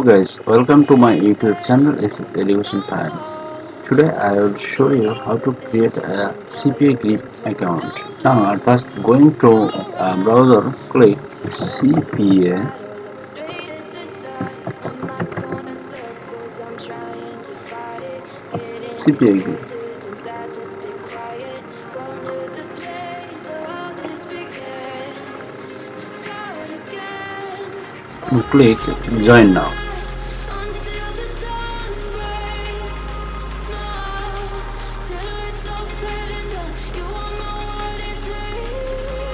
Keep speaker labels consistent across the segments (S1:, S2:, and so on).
S1: guys, welcome to my YouTube channel. This is Education Time. Today I will show you how to create a Cpagrip account. Now at first going to browser, click Cpagrip. Cpagrip. And click join now.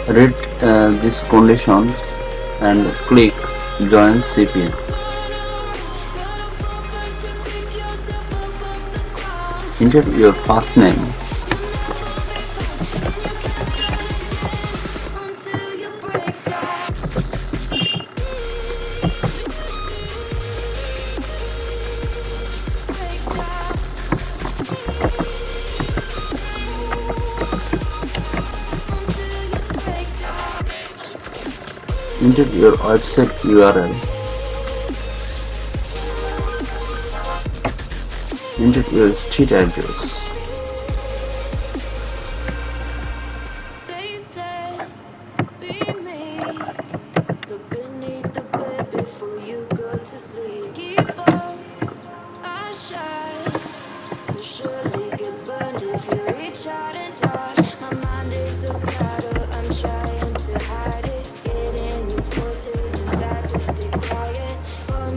S1: Read these conditions and click join CPA. Enter your first name, enter your website URL, enter your street address,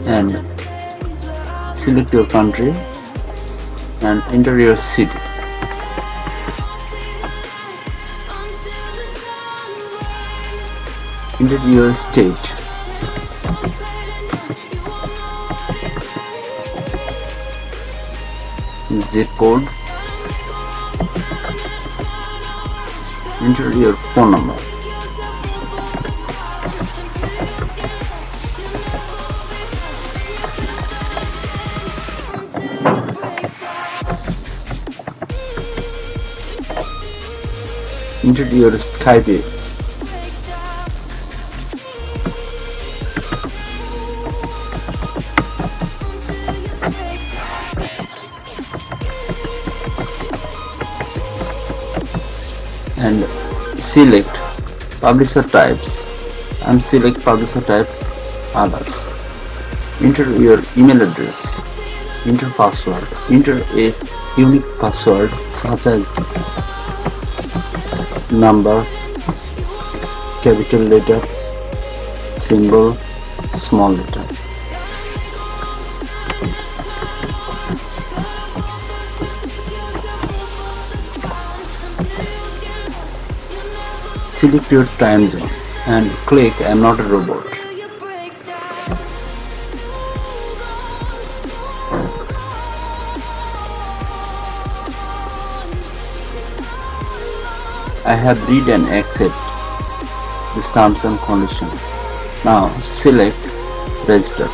S1: and select your country and enter your city. Enter your state. Zip code. Enter your phone number. Enter your Skype. And select publisher types. I'm select publisher type others. Enter your email address. Enter password. Enter a unique password such as number, capital letter, symbol, small letter. Select your time zone and click I'm not a robot. I have read and accept the terms and conditions. Now select register.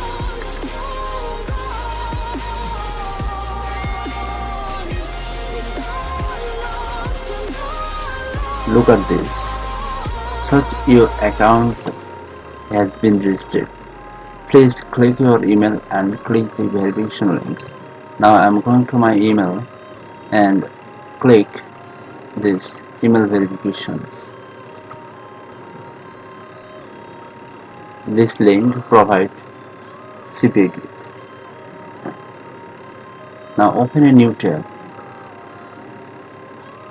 S1: Look at this. Such your account has been registered. Please click your email and click the verification links. Now I am going to my email and click this email verifications. This link provide Cpagrip. Now open a new tab.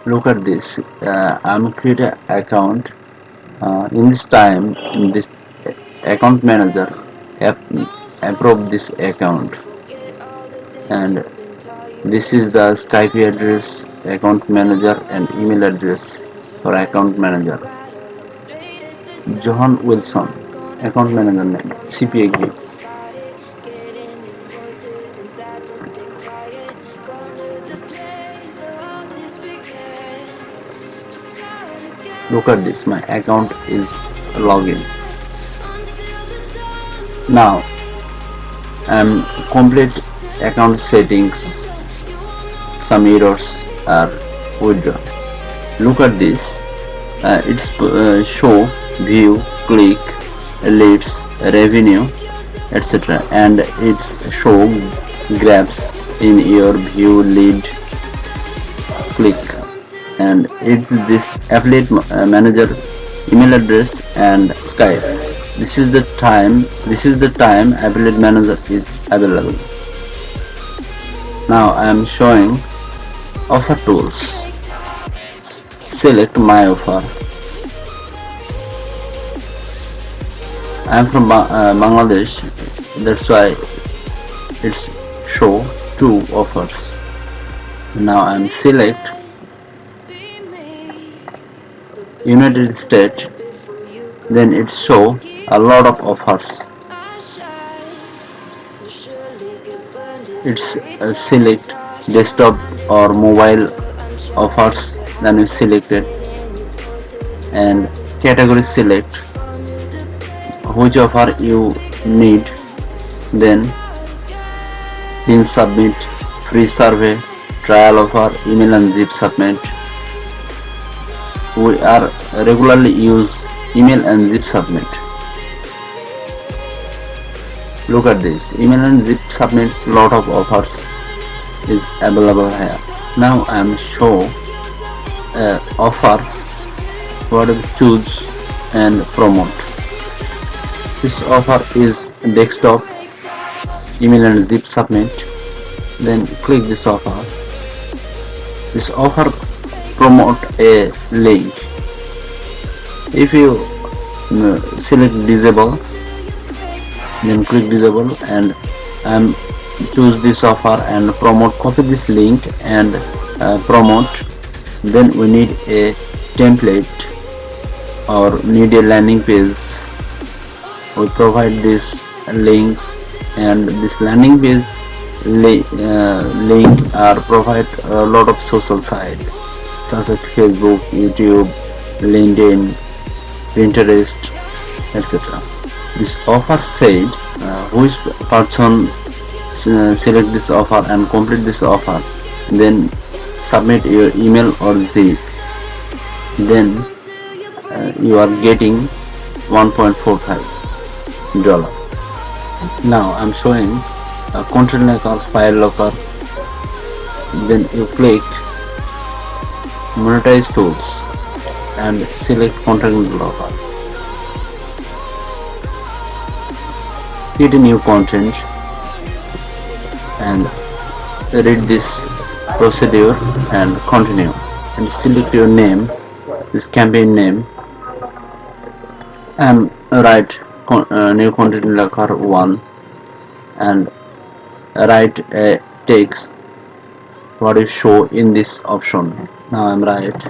S1: Look at this. I'm create an account. In this time, in this account manager approve this account, and this is the Skype address, account manager, and email address for account manager. John Wilson, account manager name, Cpagrip. Look at this, my account is login. Now I'm complete account settings. Some errors are withdrawn. Look at this. It's show, view, click, leads, revenue, etc. And its show grabs in your view lead click, and it's this affiliate manager email address and Skype. This is the time affiliate manager is available. Now I am showing offer tools. Select my offer. I am from Bangladesh, that's why it's show two offers. Now I am select United States, then it show a lot of offers. It's select desktop or mobile offers, then you select it, and category select which offer you need, then submit, free survey, trial offer, email and zip submit. We are regularly use email and zip submit. Look at this, email and zip submits lot of offers is available here. Now I am show offer what to choose and promote. This offer is desktop, email and zip submit, then click this offer. This offer promote a link. If you select disable, then click disable, and choose this offer and promote, copy this link and promote. Then we need a template or need a landing page. We provide this link, and this landing page link are provide a lot of social sites such as Facebook, YouTube, LinkedIn, Pinterest, etc. This offer said which person select this offer and complete this offer, then submit your email or zip, then you are getting $1.45. Now I'm showing a content locker, file locker, then you click monetize tools and select content locker. Create a new content and read this procedure and continue, and select your name, this campaign name, and write new content locker 1 and write a text what is show in this option. Now I'm right.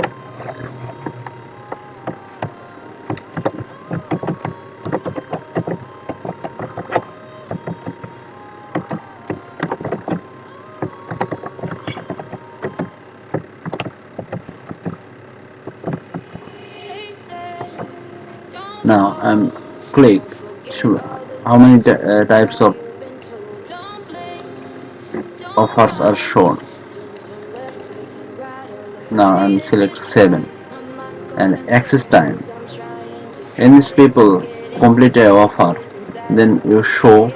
S1: Now I'm click how many types of offers are shown. Now I'm select 7 and access time. When these people complete a offer, then you show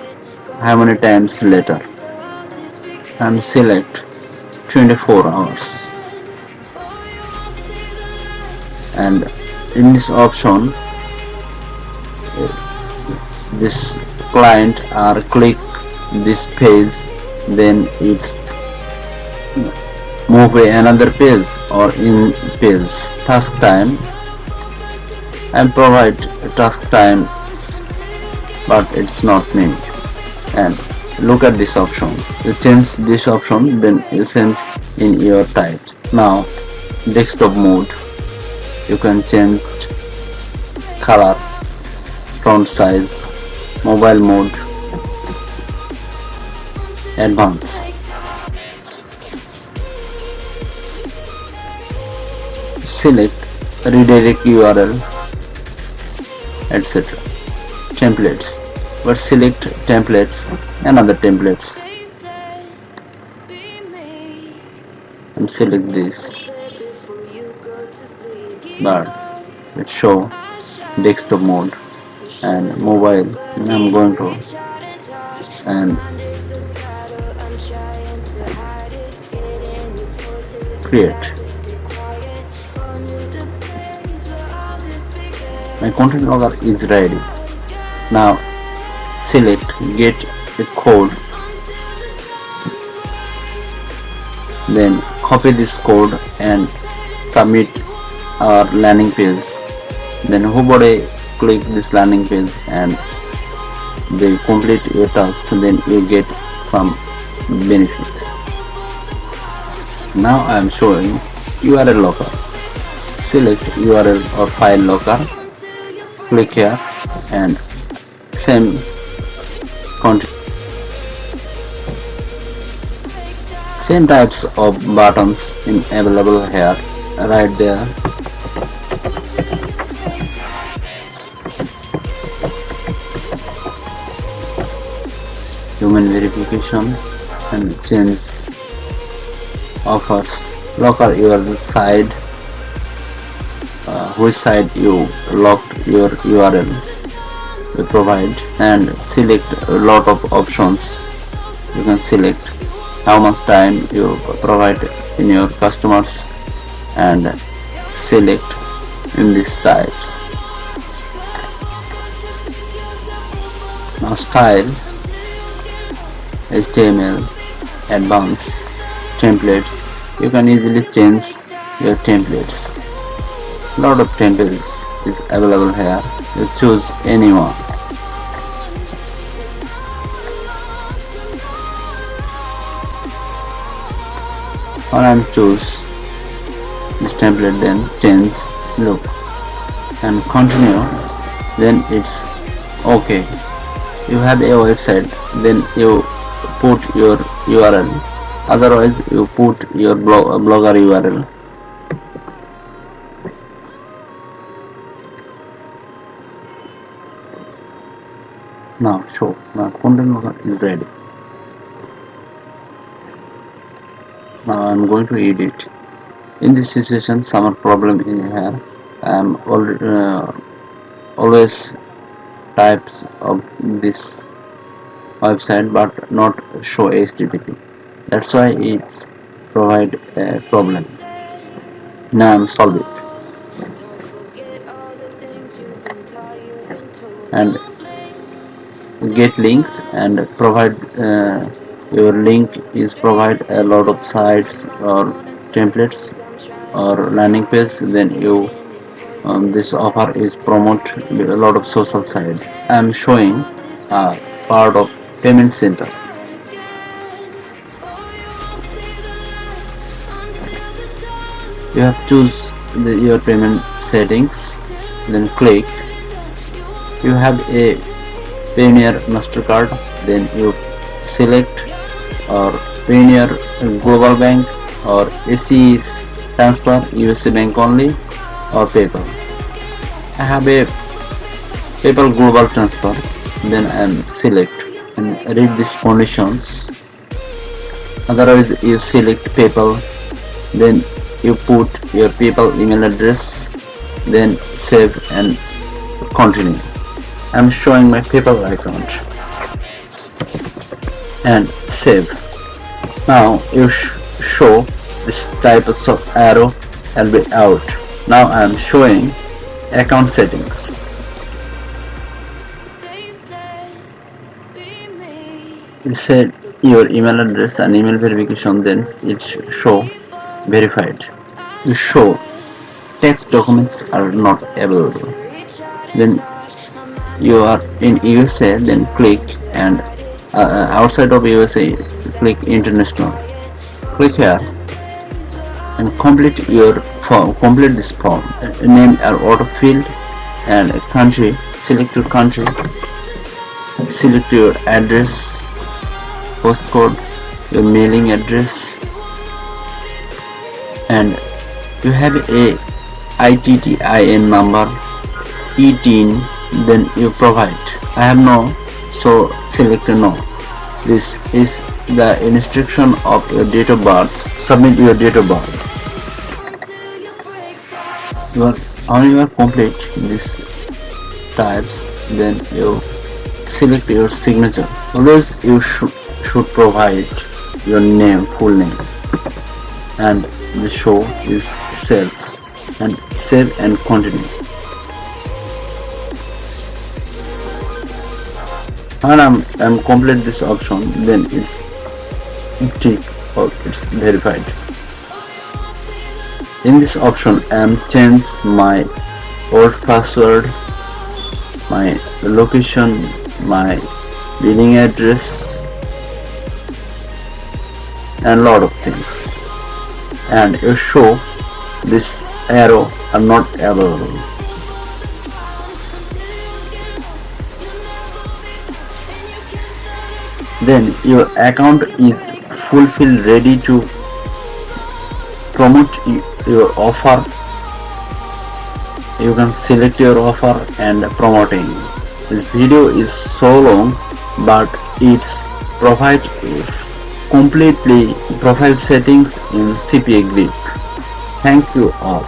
S1: how many times later. I'm select 24 hours, and in this option this client or click this page, then it's move another page or in page. Task time, and provide task time, but it's not me. And look at this option, you change this option, then you change in your types. Now desktop mode, you can change color, font size, mobile mode, advanced. Select redirect URL, etc. Templates, but select templates and other templates, and select this, but it show desktop mode and mobile, and I'm going to and create. My content logger is ready. Now select get a code, then copy this code and submit our landing page. Then whoever click this landing page and they complete your task, then you get some benefits. Now I am showing URL locker. Select URL or file locker, click here and same content. Same types of buttons in available here, right there. Human verification and change offers. Locker your side, which side you locked your URL you provide, and select a lot of options. You can select how much time you provide in your customers and select in these types. Now style, HTML, advanced, templates. You can easily change your templates. Lot of templates is available here. You choose anyone. Or I choose this template, then change look and continue, then it's okay. You have a website, then you put your URL, otherwise you put your blogger URL. Now show, now content logger is ready. Now I am going to edit. In this situation, some problem in here. I am always types of this website but not show HTTP. That's why it provide a problem. Now I am solve it and get links and provide your link is provide a lot of sites or templates or landing page, then you this offer is promote a lot of social site. I am showing part of payment center. You have choose your payment settings, then click. You have a Payoneer MasterCard, then you select or Payoneer Global Bank or ACE Transfer USA Bank only or PayPal. I have a PayPal Global Transfer, then I am select and read these conditions. Otherwise you select PayPal, then you put your PayPal email address, then save and continue. I am showing my PayPal account and save. Now you show this type of arrow and be out. Now I am showing account settings. You set your email address and email verification, then it show verified. You show text documents are not available. Then you are in USA, then click and outside of USA click international. Click here and complete your form. Complete this form. Name or auto field and a country. Select your country. Select your address, postcode, your mailing address, and you have a ITTIN number, ETIN, then you provide. I have no, so select no. This is the instruction of your date of birth. Submit your date of birth. When you are complete these types, then you select your signature. Always you should provide your name, full name, and the show is saved, and save and continue. And I'm complete this option, then it's tick or it's verified. In this option I'm change my old password, my location, my billing address, and lot of things, and you show this arrow are not available. Then your account is fulfilled, ready to promote your offer. You can select your offer and promoting. This video is so long, but it's provide completely profile settings in Cpagrip. Thank you all.